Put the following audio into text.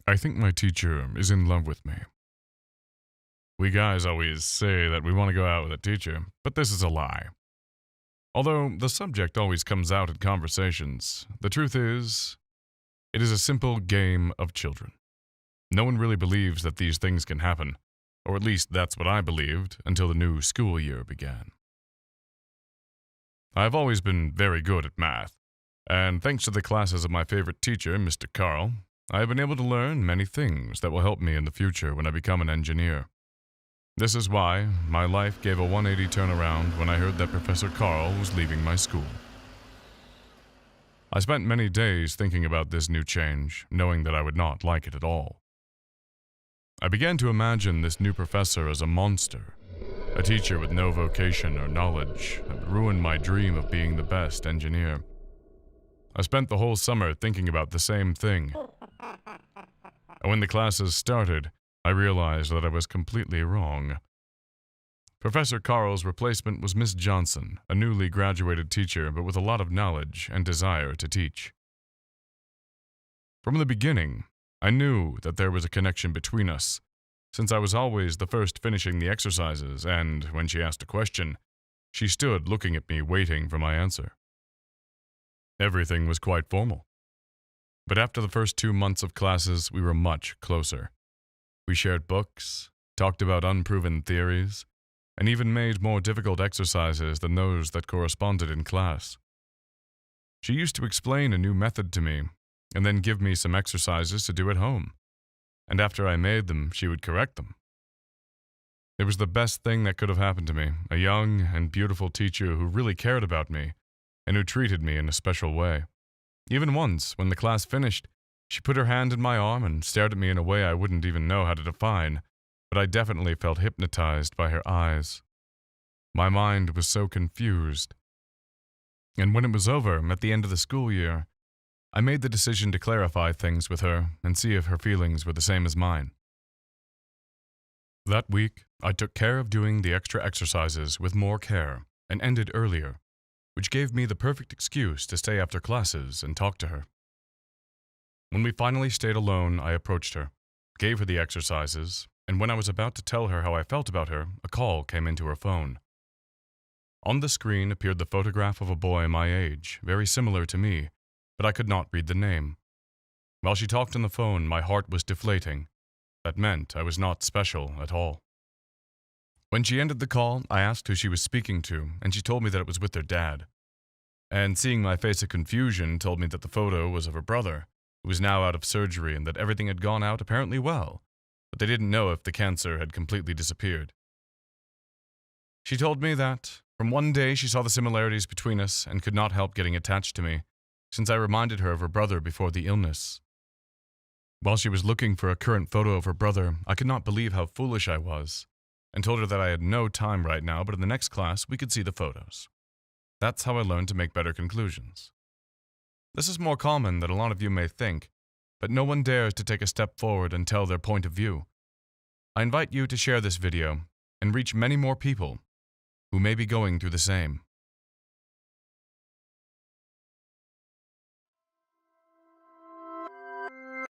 I think my teacher is in love with me. We guys always say that we want to go out with a teacher, but this is a lie. Although the subject always comes out in conversations, the truth is, it is a simple game of children. No one really believes that these things can happen, or at least that's what I believed until the new school year began. I've always been very good at math, and thanks to the classes of my favorite teacher, Mr. Carl, I have been able to learn many things that will help me in the future when I become an engineer. This is why my life gave a 180 turnaround when I heard that Professor Carl was leaving my school. I spent many days thinking about this new change, knowing that I would not like it at all. I began to imagine this new professor as a monster, a teacher with no vocation or knowledge that would ruin my dream of being the best engineer. I spent the whole summer thinking about the same thing. And when the classes started, I realized that I was completely wrong. Professor Carl's replacement was Miss Johnson, a newly graduated teacher but with a lot of knowledge and desire to teach. From the beginning, I knew that there was a connection between us, since I was always the first finishing the exercises and, when she asked a question, she stood looking at me waiting for my answer. Everything was quite formal. But after the first 2 months of classes, we were much closer. We shared books, talked about unproven theories, and even made more difficult exercises than those that corresponded in class. She used to explain a new method to me, and then give me some exercises to do at home. And after I made them, she would correct them. It was the best thing that could have happened to me, a young and beautiful teacher who really cared about me, and who treated me in a special way. Even once, when the class finished, she put her hand in my arm and stared at me in a way I wouldn't even know how to define, but I definitely felt hypnotized by her eyes. My mind was so confused. And when it was over, at the end of the school year, I made the decision to clarify things with her and see if her feelings were the same as mine. That week, I took care of doing the extra exercises with more care and ended earlier, which gave me the perfect excuse to stay after classes and talk to her. When we finally stayed alone, I approached her, gave her the exercises, and when I was about to tell her how I felt about her, a call came into her phone. On the screen appeared the photograph of a boy my age, very similar to me, but I could not read the name. While she talked on the phone, my heart was deflating. That meant I was not special at all. When she ended the call, I asked who she was speaking to, and she told me that it was with their dad. And seeing my face of confusion told me that the photo was of her brother, who was now out of surgery and that everything had gone out apparently well, but they didn't know if the cancer had completely disappeared. She told me that, from one day she saw the similarities between us and could not help getting attached to me, since I reminded her of her brother before the illness. While she was looking for a current photo of her brother, I could not believe how foolish I was, and told her that I had no time right now, but in the next class we could see the photos. That's how I learned to make better conclusions. This is more common than a lot of you may think, but no one dares to take a step forward and tell their point of view. I invite you to share this video and reach many more people who may be going through the same.